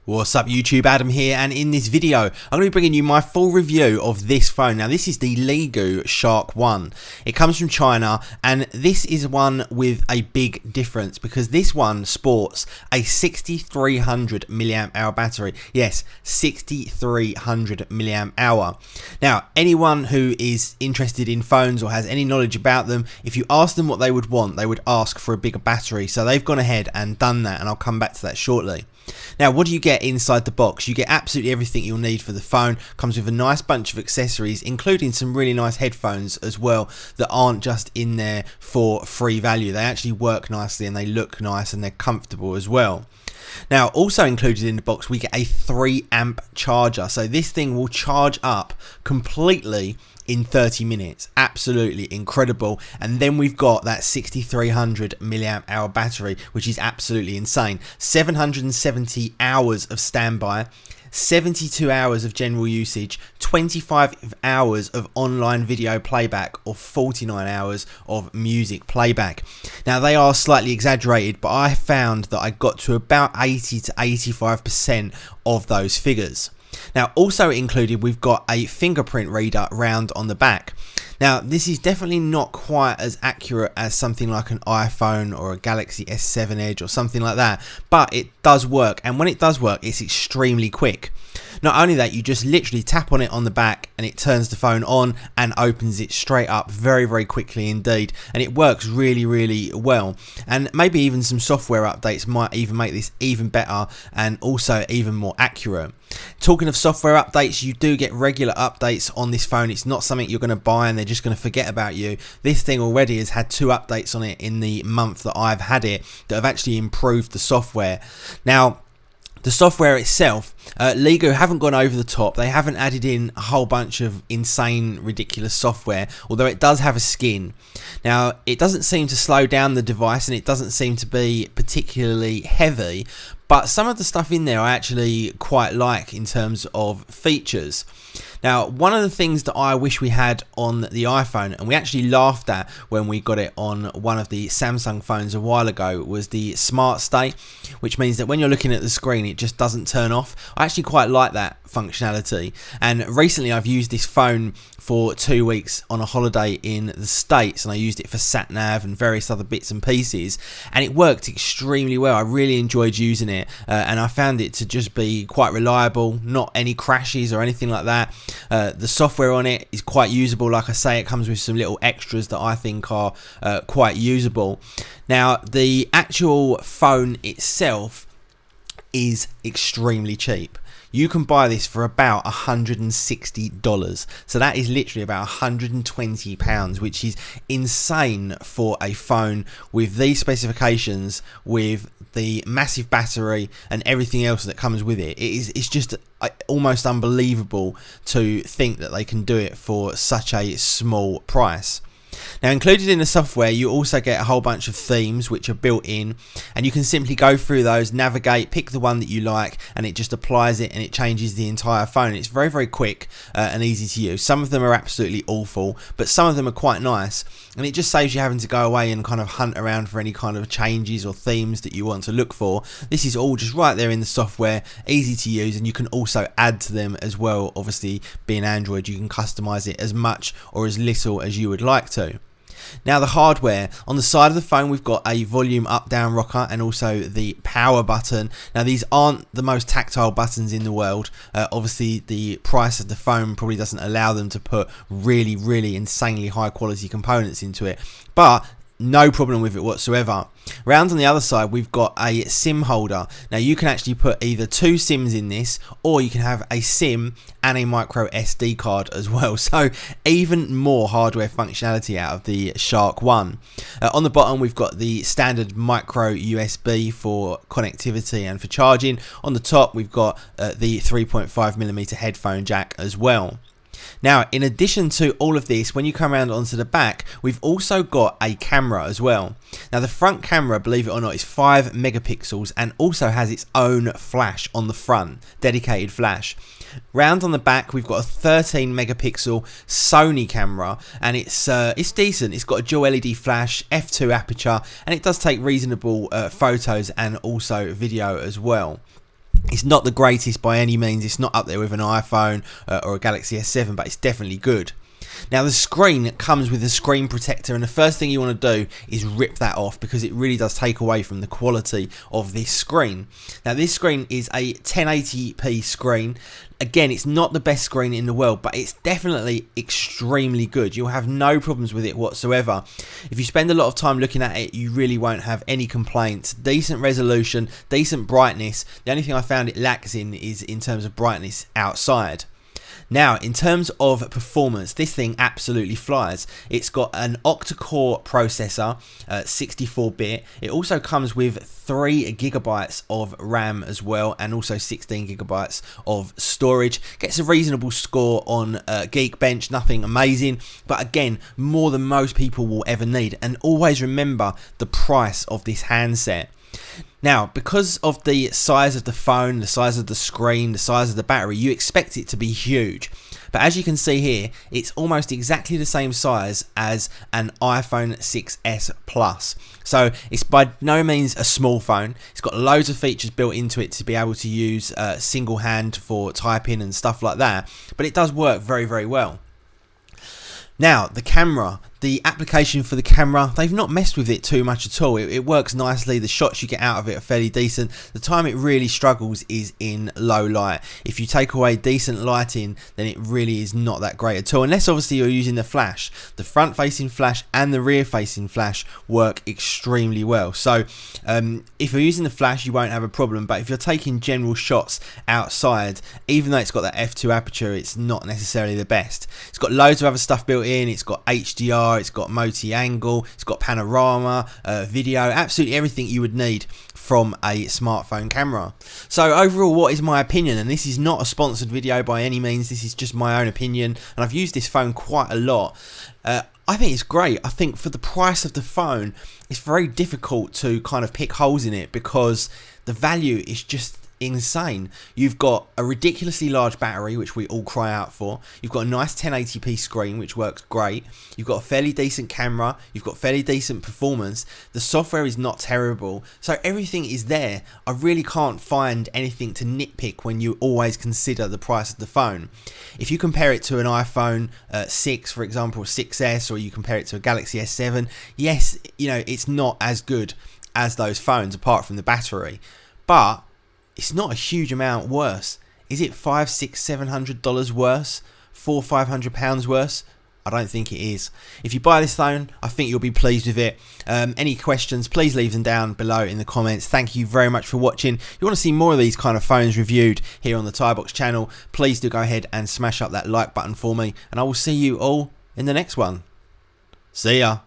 What's up YouTube, Adam here, and in this video I'm going to be bringing you my full review of this phone. Now this is the Leagoo Shark 1. It comes from China, and this is one with a big difference because this one sports a 6300 milliamp hour battery. Yes, 6300 milliamp hour. Now anyone who is interested in phones or has any knowledge about them, if you ask them what they would want, they would ask for a bigger battery. So they've gone ahead and done that, and I'll come back to that shortly. Now, what do you get inside the box? You get absolutely everything you'll need for the phone. Comes with a nice bunch of accessories, including some really nice headphones as well that aren't just in there for free value. They actually work nicely and they look nice and they're comfortable as well. Now, also included in the box, we get a 3 amp charger. So this thing will charge up completely in 30 minutes. Absolutely incredible. And then we've got that 6300 milliamp hour battery, which is absolutely insane. 770 hours of standby, 72 hours of general usage, 25 hours of online video playback, or 49 hours of music playback. Now they are slightly exaggerated, but I found that I got to about 80 to 85% of those figures. Now also included, we've got a fingerprint reader round on the back. Now this is definitely not quite as accurate as something like an iPhone or a Galaxy S7 Edge or something like that, but it does work, and when it does work, it's extremely quick. Not only that, you just literally tap on it on the back and it turns the phone on and opens it straight up very quickly indeed, and it works really well. And maybe even some software updates might even make this even better and also even more accurate. Talking of software updates, you do get regular updates on this phone. It's not something you're going to buy and they're just going to forget about you. This thing already has had 2 updates on it in the month that I've had it that have actually improved the software. Now the software itself, Leagoo haven't gone over the top. They haven't added in a whole bunch of insane, ridiculous software, although it does have a skin. Now, it doesn't seem to slow down the device, and it doesn't seem to be particularly heavy, but some of the stuff in there I actually quite like in terms of features. Now, one of the things that I wish we had on the iPhone, and we actually laughed at when we got it on one of the Samsung phones a while ago, was the Smart Stay, which means that when you're looking at the screen, it just doesn't turn off. I actually quite like that functionality, and recently I've used this phone for 2 weeks on a holiday in the States, and I used it for sat nav and various other bits and pieces, and it worked extremely well. I really enjoyed using it, and I found it to just be quite reliable, not any crashes or anything like that. The software on it is quite usable. Like I say, it comes with some little extras that I think are quite usable. Now the actual phone itself is extremely cheap. You can buy this for about $160, so that is literally about £120, which is insane for a phone with these specifications, with the massive battery and everything else that comes with it. It's just almost unbelievable to think that they can do it for such a small price. Now, included in the software, you also get a whole bunch of themes which are built in, and you can simply go through those, navigate, pick the one that you like, and it just applies it and it changes the entire phone. It's very quick and easy to use. Some of them are absolutely awful, but some of them are quite nice, and it just saves you having to go away and kind of hunt around for any kind of changes or themes that you want to look for. This is all just right there in the software, easy to use, and you can also add to them as well. Obviously, being Android, you can customize it as much or as little as you would like to. Now the hardware, on the side of the phone we've got a volume up down rocker and also the power button. Now these aren't the most tactile buttons in the world. Obviously the price of the phone probably doesn't allow them to put really insanely high quality components into it, but no problem with it whatsoever. Round on the other side we've got a SIM holder. Now you can actually put either 2 SIMs in this, or you can have a SIM and a micro SD card as well, so even more hardware functionality out of the Shark 1. On the bottom we've got the standard micro USB for connectivity and for charging. On the top we've got the 3.5mm headphone jack as well. Now, in addition to all of this, when you come around onto the back, we've also got a camera as well. Now, the front camera, believe it or not, is 5 megapixels and also has its own flash on the front, dedicated flash. Round on the back, we've got a 13 megapixel Sony camera, and it's decent. It's got a dual LED flash, f2 aperture, and it does take reasonable photos and also video as well. It's not the greatest by any means. It's not up there with an iPhone or a Galaxy S7, but it's definitely good. Now the screen comes with a screen protector, and the first thing you want to do is rip that off, because it really does take away from the quality of this screen. Now this screen is a 1080p screen. Again, it's not the best screen in the world, but it's definitely extremely good. You'll have no problems with it whatsoever. If you spend a lot of time looking at it, you really won't have any complaints. Decent resolution, decent brightness. The only thing I found it lacks in is in terms of brightness outside. Now, in terms of performance, this thing absolutely flies. It's got an octa-core processor, 64-bit. It also comes with 3 gigabytes of RAM as well, and also 16 gigabytes of storage. Gets a reasonable score on Geekbench, nothing amazing, but again, more than most people will ever need. And always remember the price of this handset. Now, because of the size of the phone, the size of the screen, the size of the battery, you expect it to be huge. But as you can see here, it's almost exactly the same size as an iPhone 6s Plus. So it's by no means a small phone. It's got loads of features built into it to be able to use single hand for typing and stuff like that. But it does work very, very well. Now, the camera, the application for the camera, they've not messed with it too much at all. It works nicely. The shots you get out of it are fairly decent. The time it really struggles is in low light. If you take away decent lighting, then it really is not that great at all. Unless obviously you're using the flash. The front facing flash and the rear facing flash work extremely well. So if you're using the flash, you won't have a problem. But if you're taking general shots outside, even though it's got that f2 aperture, it's not necessarily the best. It's got loads of other stuff built in. It's got HDR. It's got multi-angle, it's got panorama, video, absolutely everything you would need from a smartphone camera. So overall, what is my opinion? And this is not a sponsored video by any means, this is just my own opinion, and I've used this phone quite a lot. I think it's great. I think for the price of the phone, it's very difficult to kind of pick holes in it, because the value is just insane. You've got a ridiculously large battery, which we all cry out for. You've got a nice 1080p screen, which works great. You've got a fairly decent camera. You've got fairly decent performance. The software is not terrible. So everything is there. I really can't find anything to nitpick when you always consider the price of the phone. If you compare it to an iPhone 6, for example, 6s, or you compare it to a Galaxy S7, yes, you know, it's not as good as those phones apart from the battery. But it's not a huge amount worse. Is it $500, $600, $700 worse? £400, £500 worse? I don't think it is. If you buy this phone, I think you'll be pleased with it. Any questions, please leave them down below in the comments. Thank you very much for watching. If you want to see more of these kind of phones reviewed here on the Tybox channel, please do go ahead and smash up that like button for me, and I will see you all in the next one. See ya.